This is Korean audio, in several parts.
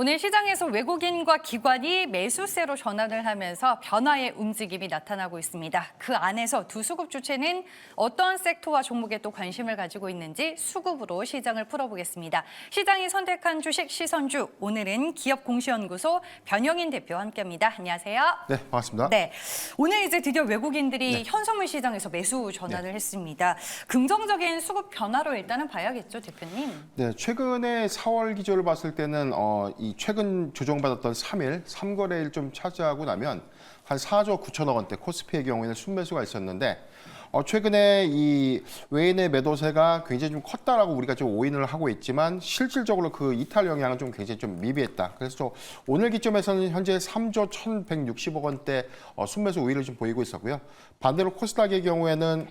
오늘 시장에서 외국인과 기관이 매수세로 전환을 하면서 변화의 움직임이 나타나고 있습니다. 그 안에서 두 수급 주체는 어떤 섹터와 종목에 또 관심을 가지고 있는지 수급으로 시장을 풀어보겠습니다. 시장이 선택한 주식 시선주, 오늘은 기업공시연구소 변영인 대표와 함께합니다. 안녕하세요. 네, 반갑습니다. 네, 오늘 이제 드디어 외국인들이 현선물 시장에서 매수 전환을 했습니다. 긍정적인 수급 변화로 일단은 봐야겠죠, 대표님? 네, 최근에 4월 기조를 봤을 때는 이 최근 조정받았던 3일, 3거래일 좀 차지하고 나면 한 4조 9천억 원대 코스피의 경우에는 순매수가 있었는데 최근에 이 외인의 매도세가 굉장히 좀 컸다라고 우리가 좀 오인을 하고 있지만 실질적으로 그 이탈 영향은 좀 굉장히 좀 미비했다. 그래서 오늘 기점에서는 현재 3조 1,160억 원대 순매수 우위를 좀 보이고 있었고요. 반대로 코스닥의 경우에는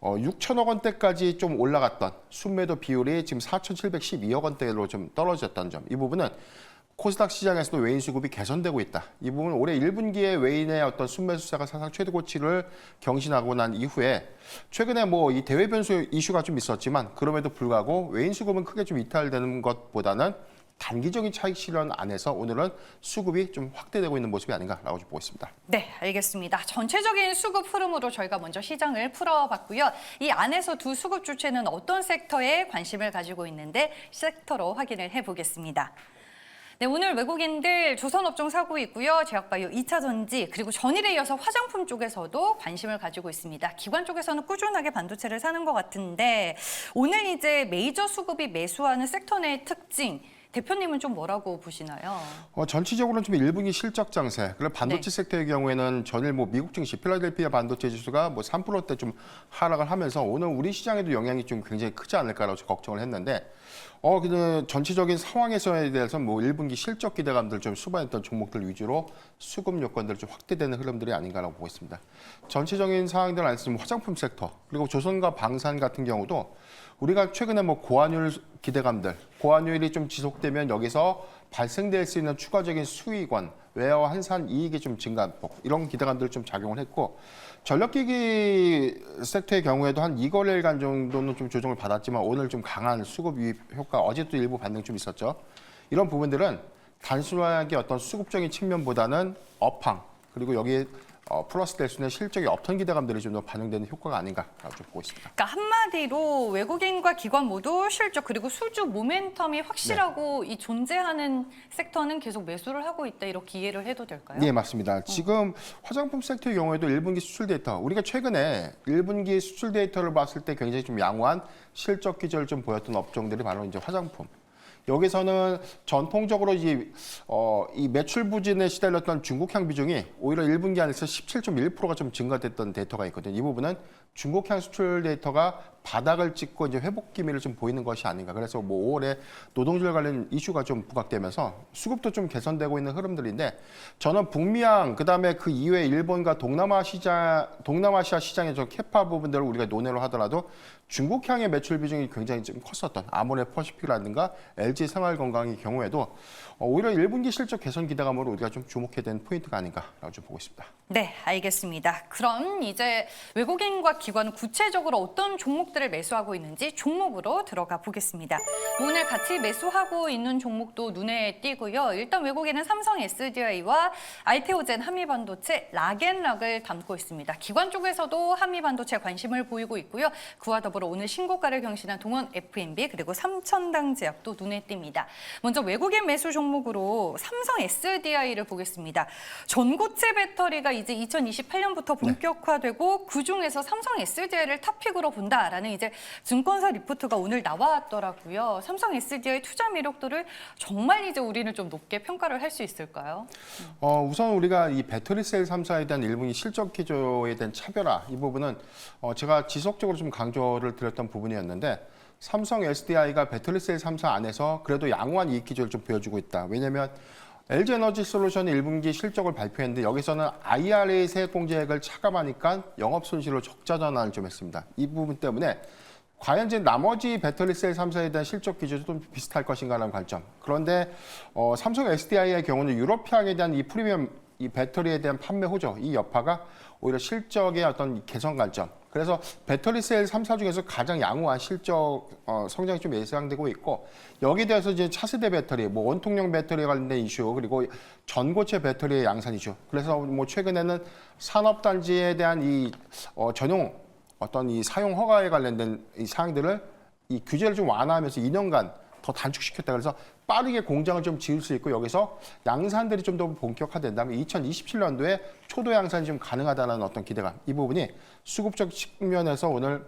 6천억 원대까지 좀 올라갔던 순매도 비율이 지금 4,712억 원대로 좀 떨어졌다는 점. 이 부분은 코스닥 시장에서도 외인 수급이 개선되고 있다. 이 부분은 올해 1분기에 외인의 어떤 순매수세가 사상 최고치를 경신하고 난 이후에 최근에 뭐 이 대외 변수 이슈가 좀 있었지만 그럼에도 불구하고 외인 수급은 크게 좀 이탈되는 것보다는 단기적인 차익 실현 안에서 오늘은 수급이 좀 확대되고 있는 모습이 아닌가라고 좀 보고 있습니다. 네, 알겠습니다. 전체적인 수급 흐름으로 저희가 먼저 시장을 풀어봤고요. 이 안에서 두 수급 주체는 어떤 섹터에 관심을 가지고 있는데 섹터로 확인을 해보겠습니다. 네, 오늘 외국인들 조선업종 사고 있고요. 제약바이오, 2차 전지, 그리고 전일에 이어서 화장품 쪽에서도 관심을 가지고 있습니다. 기관 쪽에서는 꾸준하게 반도체를 사는 것 같은데 오늘 이제 메이저 수급이 매수하는 섹터 내의 특징, 대표님은 좀 뭐라고 보시나요? 전체적으로는 좀 1분기 실적 장세. 그리고 반도체 섹터의 경우에는 전일 뭐 미국 증시 필라델피아 반도체 지수가 뭐 3%대 좀 하락을 하면서 오늘 우리 시장에도 영향이 좀 굉장히 크지 않을까라고 걱정을 했는데 그 전체적인 상황에서에 대해서 뭐 1분기 실적 기대감들 좀 수반했던 종목들 위주로 수급 요건들 좀 확대되는 흐름들이 아닌가라고 보고 있습니다. 전체적인 상황들 안에서 좀 화장품 섹터 그리고 조선과 방산 같은 경우도 우리가 최근에 뭐 고환율 기대감들, 고환율이 좀 지속되면 여기서 발생될 수 있는 추가적인 수익원, 외화 환산 이익이 좀 증가폭 이런 기대감들 좀 작용을 했고 전력기기 섹터의 경우에도 한 2거래일간 정도는 좀 조정을 받았지만 오늘 좀 강한 수급 유입 효과 어제도 일부 반등 좀 있었죠. 이런 부분들은 단순하게 어떤 수급적인 측면보다는 업황 그리고 여기에 플러스 될 수 있는 실적의 업턴 기대감들이 좀 더 반영되는 효과가 아닌가라고 좀 보고 있습니다. 그러니까 한마디로 외국인과 기관 모두 실적 그리고 수주 모멘텀이 확실하고 이 존재하는 섹터는 계속 매수를 하고 있다 이렇게 이해를 해도 될까요? 네, 맞습니다. 지금 화장품 섹터의 경우에도 1분기 수출 데이터 우리가 최근에 1분기 수출 데이터를 봤을 때 굉장히 좀 양호한 실적 기조를 좀 보였던 업종들이 바로 이제 화장품. 여기서는 전통적으로 이 매출 부진에 시달렸던 중국향 비중이 오히려 1분기 안에서 17.1%가 좀 증가됐던 데이터가 있거든요. 이 부분은 중국향 수출 데이터가 바닥을 찍고 이제 회복 기미를 좀 보이는 것이 아닌가. 그래서 뭐 5월에 노동절 관련 이슈가 좀 부각되면서 수급도 좀 개선되고 있는 흐름들인데 저는 북미향 그다음에 그 이외에 일본과 동남아시아 시장의 저 캐파 부분들을 우리가 논의를 하더라도 중국향의 매출 비중이 굉장히 좀 컸었던 아모레 퍼시픽이라든가 LG 생활건강의 경우에도 오히려 1분기 실적 개선 기대감으로 우리가 좀 주목해야 되는 포인트가 아닌가라고 좀 보고 있습니다. 네, 알겠습니다. 그럼 이제 외국인과 기관은 구체적으로 어떤 종목들을 매수하고 있는지 종목으로 들어가 보겠습니다. 오늘 같이 매수하고 있는 종목도 눈에 띄고요. 일단 외국인은 삼성 SDI와 알테오젠 한미반도체, 락앤락을 담고 있습니다. 기관 쪽에서도 한미반도체에 관심을 보이고 있고요. 그와 더불어 오늘 신고가를 경신한 동원 F&B 그리고 삼천당제약도 눈에 띕니다. 먼저 외국인 매수 종목으로 삼성 SDI를 보겠습니다. 전고체 배터리가 이제 2028년부터 본격화되고 그중에서 삼성 SDI를 탑픽으로 본다라는 이제 증권사 리포트가 오늘 나왔더라고요. 삼성 SDI 투자 매력도를 정말 이제 우리는 좀 높게 평가를 할 수 있을까요? 우선 우리가 이 배터리 셀 3사에 대한 1분기 실적 기조에 대한 차별화 이 부분은 제가 지속적으로 좀 강조를 드렸던 부분이었는데 삼성 SDI가 배터리 셀 3사 안에서 그래도 양호한 이익 기조를 좀 보여주고 있다. 왜냐하면 LG 에너지 솔루션이 1분기 실적을 발표했는데 여기서는 IRA 세액 공제액을 차감하니까 영업 손실로 적자 전환을 좀 했습니다. 이 부분 때문에 과연 이제 나머지 배터리 셀 3사에 대한 실적 기조도 좀 비슷할 것인가라는 관점. 그런데 삼성 SDI의 경우는 유럽향에 대한 이 프리미엄 이 배터리에 대한 판매 호조, 이 여파가 오히려 실적의 어떤 개선 관점, 그래서 배터리 셀 3사 중에서 가장 양호한 실적 성장이 좀 예상되고 있고 여기에 대해서 이제 차세대 배터리, 뭐 원통형 배터리에 관련된 이슈 그리고 전고체 배터리의 양산 이슈. 그래서 뭐 최근에는 산업단지에 대한 이 전용 어떤 이 사용 허가에 관련된 이 사항들을 이 규제를 좀 완화하면서 2년간 더 단축시켰다. 그래서 빠르게 공장을 좀 지을 수 있고 여기서 양산들이 좀 더 본격화된다면 2027년도에 초도 양산이 좀 가능하다는 어떤 기대감. 이 부분이 수급적 측면에서 오늘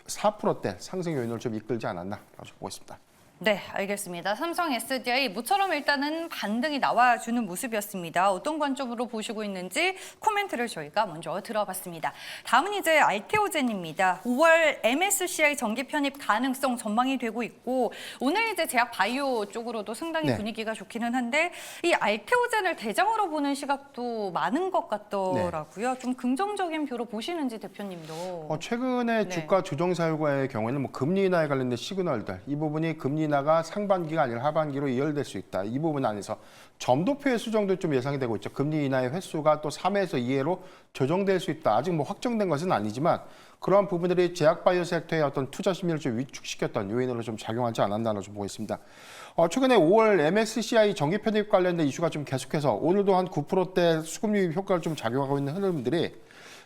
4%대 상승 요인을 좀 이끌지 않았나라고 보고 있습니다. 네, 알겠습니다. 삼성 SDI 모처럼 일단은 반등이 나와주는 모습이었습니다. 어떤 관점으로 보시고 있는지 코멘트를 저희가 먼저 들어봤습니다. 다음은 이제 알테오젠입니다. 5월 MSCI 정기 편입 가능성 전망이 되고 있고 오늘 이제 제약 바이오 쪽으로도 상당히 네. 분위기가 좋기는 한데 이 알테오젠을 대장으로 보는 시각도 많은 것 같더라고요. 좀 긍정적인 뷰로 보시는지 대표님도. 최근에 네. 주가 조정 사유과의 경우에는 뭐 금리 인하에 관련된 시그널들 이 부분이 금리 인하가 상반기가 아니라 하반기로 이열될 수 있다. 이 부분 안에서 점도표의 수정도 좀 예상이 되고 있죠. 금리 인하의 횟수가 또 3회에서 2회로 조정될 수 있다. 아직 뭐 확정된 것은 아니지만 그러한 부분들이 제약 바이오 섹터의 어떤 투자 심리를 좀 위축시켰던 요인으로 좀 작용하지 않았나로 좀 보고 있습니다. 최근에 5월 MSCI 정기 편입 관련된 이슈가 좀 계속해서 오늘도 한 9%대 수급 유입 효과를 좀 작용하고 있는 흐름들이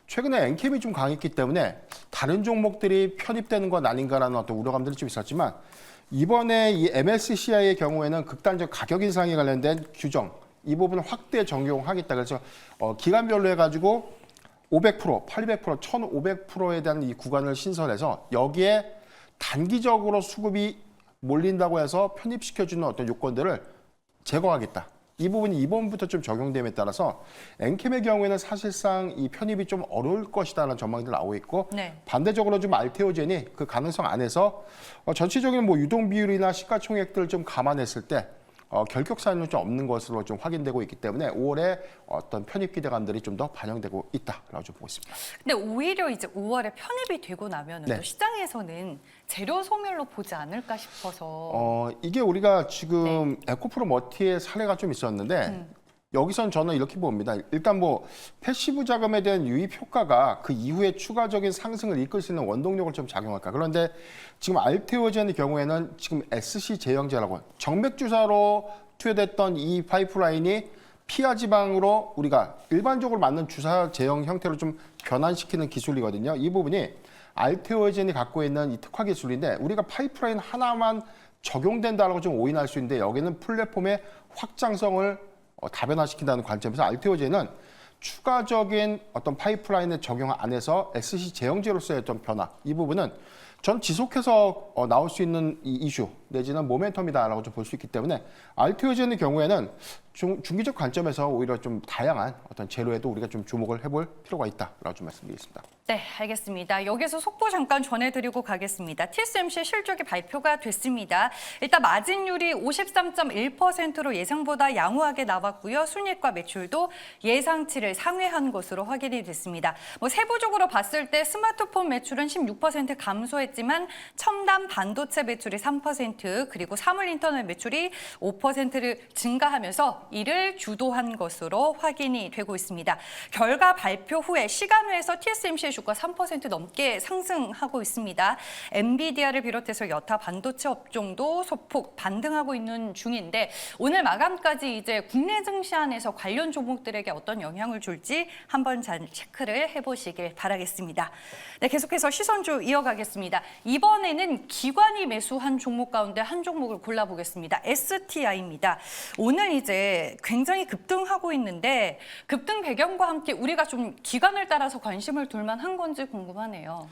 최근에 엔캠이 좀 강했기 때문에 다른 종목들이 편입되는 건 아닌가라는 어떤 우려감들이 좀 있었지만 이번에 이 MSCI의 경우에는 극단적 가격 인상에 관련된 규정 이 부분을 확대 적용하겠다. 그래서 기간별로 해가지고 500%, 800%, 1,500%에 대한 이 구간을 신설해서 여기에 단기적으로 수급이 몰린다고 해서 편입시켜주는 어떤 요건들을 제거하겠다. 이 부분이 이번부터 좀 적용됨에 따라서 엔캠의 경우에는 사실상 이 편입이 좀 어려울 것이다라는 전망들이 나오고 있고 네. 반대적으로 좀 알테오젠이 그 가능성 안에서 전체적인 뭐 유동 비율이나 시가총액들을 좀 감안했을 때 결격사유는 좀 없는 것으로 좀 확인되고 있기 때문에 5월에 어떤 편입 기대감들이 좀 더 반영되고 있다라고 좀 보고 있습니다. 근데 오히려 이제 5월에 편입이 되고 나면 네. 또 시장에서는 재료 소멸로 보지 않을까 싶어서. 이게 우리가 지금 에코프로 머티의 사례가 좀 있었는데 여기선 저는 이렇게 봅니다. 일단 뭐 패시브 자금에 대한 유입 효과가 그 이후에 추가적인 상승을 이끌 수 있는 원동력을 좀 작용할까. 그런데 지금 알테오젠의 경우에는 지금 SC 제형제라고 정맥 주사로 투여됐던 이 파이프라인이 피하 지방으로 우리가 일반적으로 맞는 주사 제형 형태로 좀 변환시키는 기술이거든요. 이 부분이 알테오젠이 갖고 있는 이 특화 기술인데 우리가 파이프라인 하나만 적용된다라고 좀 오인할 수 있는데 여기는 플랫폼의 확장성을 다변화시킨다는 관점에서 알테오젠은 추가적인 어떤 파이프라인의 적용 안에서 SC 제형제로서의 어떤 변화 이 부분은 저는 지속해서 나올 수 있는 이 이슈 내지는 모멘텀이다라고 좀 볼 수 있기 때문에 알테오젠의 경우에는 중기적 관점에서 오히려 좀 다양한 어떤 재료에도 우리가 좀 주목을 해볼 필요가 있다라고 좀 말씀드리겠습니다. 네, 알겠습니다. 여기서 속보 잠깐 전해드리고 가겠습니다. TSMC 실적이 발표가 됐습니다. 일단 마진율이 53.1%로 예상보다 양호하게 나왔고요. 순이익과 매출도 예상치를 상회한 것으로 확인이 됐습니다. 뭐 세부적으로 봤을 때 스마트폰 매출은 16% 감소했지만 첨단 반도체 매출이 3% 그리고 사물 인터넷 매출이 5%를 증가하면서 이를 주도한 것으로 확인이 되고 있습니다. 결과 발표 후에 시간외에서 TSMC의 주가 3% 넘게 상승하고 있습니다. 엔비디아를 비롯해서 여타 반도체 업종도 소폭 반등하고 있는 중인데 오늘 마감까지 이제 국내 증시 안에서 관련 종목들에게 어떤 영향을 줄지 한번 잘 체크를 해보시길 바라겠습니다. 네, 계속해서 시선주 이어가겠습니다. 이번에는 기관이 매수한 종목 가운데 한 종목을 골라보겠습니다. STI입니다. 오늘 이제 굉장히 급등하고 있는데 급등 배경과 함께 우리가 좀 기관을 따라서 관심을 둘 만한 건지 궁금하네요.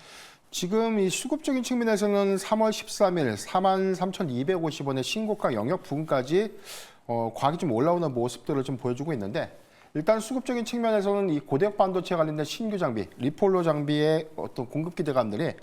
지금 이 수급적인 측면에서는 3월 13일 43,250원의 신고가 영역 부근까지 과학이 좀 올라오는 모습들을 좀 보여주고 있는데 일단 수급적인 측면에서는 이 고대역 반도체 관련된 신규 장비, 리폴로 장비의 어떤 공급 기대감들이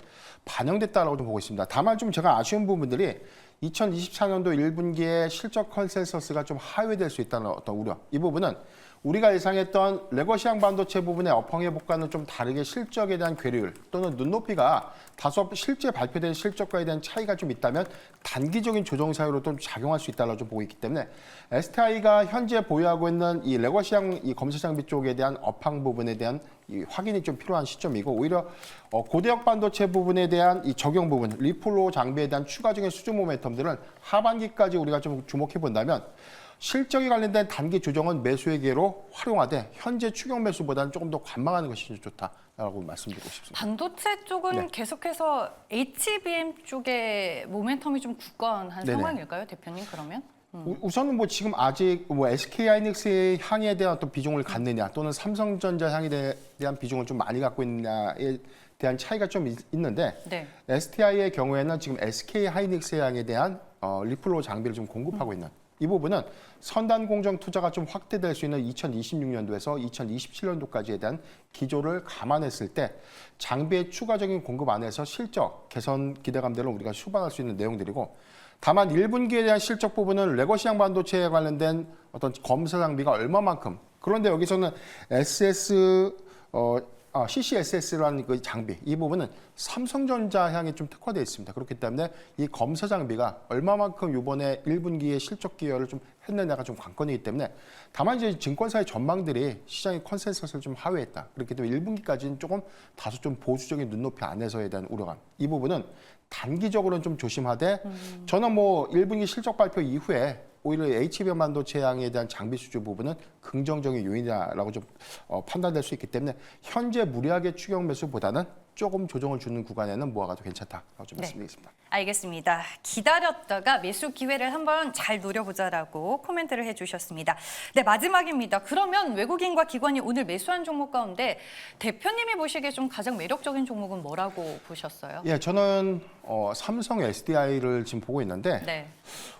반영됐다라고 좀 보고 있습니다. 다만 좀 제가 아쉬운 부분들이 2024년도 1분기에 실적 컨센서스가 좀 하회될 수 있다는 어떤 우려. 이 부분은 우리가 예상했던 레거시향 반도체 부분의 업황 회복과는 좀 다르게 실적에 대한 괴리율 또는 눈높이가 다소 실제 발표된 실적과에 대한 차이가 좀 있다면 단기적인 조정 사유로 좀 작용할 수 있다고 좀 보고 있기 때문에 STI가 현재 보유하고 있는 이 레거시향 이 검사 장비 쪽에 대한 업황 부분에 대한 이 확인이 좀 필요한 시점이고 오히려 고대역 반도체 부분에 대한 이 적용 부분, 리플로 장비에 대한 추가적인 수준 모멘텀들은 하반기까지 우리가 좀 주목해 본다면 실적에 관련된 단기 조정은 매수의 기회로 활용하되 현재 추격 매수보다는 조금 더 관망하는 것이 좋다라고 말씀드리고 싶습니다. 반도체 쪽은 네. 계속해서 HBM 쪽에 모멘텀이 좀 굳건한 네네. 상황일까요, 대표님 그러면? 우선은 뭐 지금 아직 뭐 SK하이닉스의 향에 대한 어떤 비중을 갖느냐 또는 삼성전자 향에 대한 비중을 좀 많이 갖고 있느냐에 대한 차이가 좀 있는데 네. STI의 경우에는 지금 SK하이닉스의 향에 대한 리플로 장비를 좀 공급하고 있는 이 부분은 선단 공정 투자가 좀 확대될 수 있는 2026년도에서 2027년도까지에 대한 기조를 감안했을 때 장비의 추가적인 공급 안에서 실적 개선 기대감들을 우리가 수반할 수 있는 내용들이고 다만 1분기에 대한 실적 부분은 레거시형 반도체에 관련된 어떤 검사 장비가 얼마만큼 그런데 여기서는 CCSS라는 그 장비 이 부분은 삼성전자 향에 좀 특화되어 있습니다. 그렇기 때문에 이 검사 장비가 얼마만큼 이번에 1분기에 실적 기여를 좀 했느냐가 좀 관건이기 때문에 다만 이제 증권사의 전망들이 시장의 컨센서스를 좀 하회했다. 그렇기 때문에 1분기까지는 조금 다소 좀 보수적인 눈높이 안에서에 대한 우려감 이 부분은 단기적으로는 좀 조심하되 저는 뭐 1분기 실적 발표 이후에 오히려 HBM 반도체 양에 대한 장비 수주 부분은 긍정적인 요인이라고 좀 판단될 수 있기 때문에 현재 무리하게 추격 매수보다는 조금 조정을 주는 구간에는 모아가도 괜찮다라고 좀 말씀드리겠습니다. 알겠습니다. 기다렸다가 매수 기회를 한번 잘 노려보자라고 코멘트를 해주셨습니다. 네, 마지막입니다. 그러면 외국인과 기관이 오늘 매수한 종목 가운데 대표님이 보시기에 좀 가장 매력적인 종목은 뭐라고 보셨어요? 예, 저는 삼성 SDI를 지금 보고 있는데 네.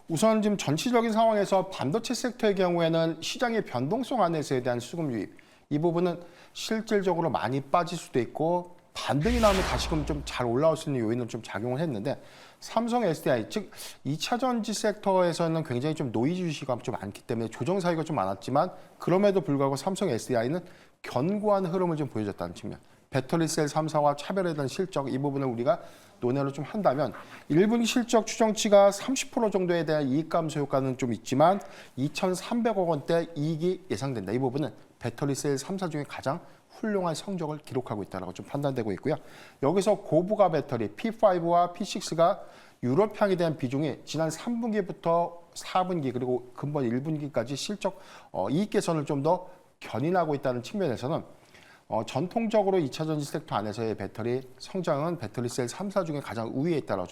우선 지금 전체적인 상황에서 반도체 섹터의 경우에는 시장의 변동성 안에서에 대한 수급 유입 이 부분은 실질적으로 많이 빠질 수도 있고 반등이 나오면 다시금 좀 잘 올라올 수 있는 요인은 좀 작용을 했는데 삼성 SDI 즉 2차 전지 섹터에서는 굉장히 좀 노이즈 주시가 좀 많기 때문에 조정 사유가 좀 많았지만 그럼에도 불구하고 삼성 SDI는 견고한 흐름을 좀 보여줬다는 측면. 배터리셀 3사와 차별에 대한 실적 이 부분을 우리가 논의를 좀 한다면 1분기 실적 추정치가 30% 정도에 대한 이익 감소 효과는 좀 있지만 2,300억 원대 이익이 예상된다. 이 부분은 배터리셀 3사 중에 가장 훌륭한 성적을 기록하고 있다고 좀 판단되고 있고요. 여기서 고부가 배터리 P5와 P6가 유럽향에 대한 비중이 지난 3분기부터 4분기 그리고 근본 1분기까지 실적 이익 개선을 좀 더 견인하고 있다는 측면에서는 전통적으로 2차 전지 섹터 안에서의 배터리 성장은 배터리셀 3사 중에 가장 우위에 있다고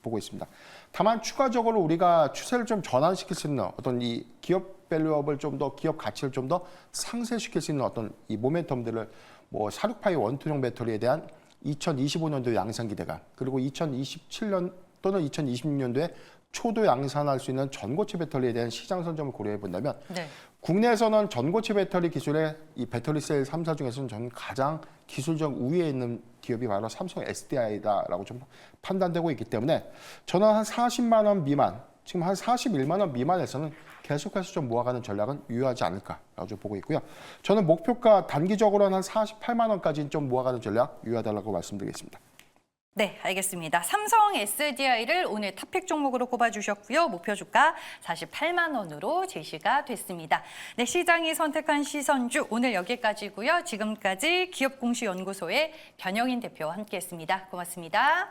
보고 있습니다. 다만 추가적으로 우리가 추세를 좀 전환시킬 수 있는 어떤 이 기업 밸류업을 좀 더 기업 가치를 좀 더 상쇄시킬 수 있는 어떤 이 모멘텀들을 뭐 사륙파이 원투용 배터리에 대한 2025년도 양산 기대감 그리고 2027년 또는 2026년도에 초도 양산할 수 있는 전고체 배터리에 대한 시장 선점을 고려해 본다면 네. 국내에서는 전고체 배터리 기술의 이 배터리셀 3사 중에서는 저는 가장 기술적 우위에 있는 기업이 바로 삼성 SDI다라고 좀 판단되고 있기 때문에 저는 한 40만 원 미만, 지금 한 41만 원 미만에서는 계속해서 좀 모아가는 전략은 유효하지 않을까라고 좀 보고 있고요. 저는 목표가 단기적으로는 한 48만 원까지는 좀 모아가는 전략 유효하다고 말씀드리겠습니다. 네, 알겠습니다. 삼성 SDI를 오늘 탑픽 종목으로 꼽아주셨고요. 목표 주가 48만 원으로 제시가 됐습니다. 네, 시장이 선택한 시선주 오늘 여기까지고요. 지금까지 기업공시연구소의 변영인 대표와 함께했습니다. 고맙습니다.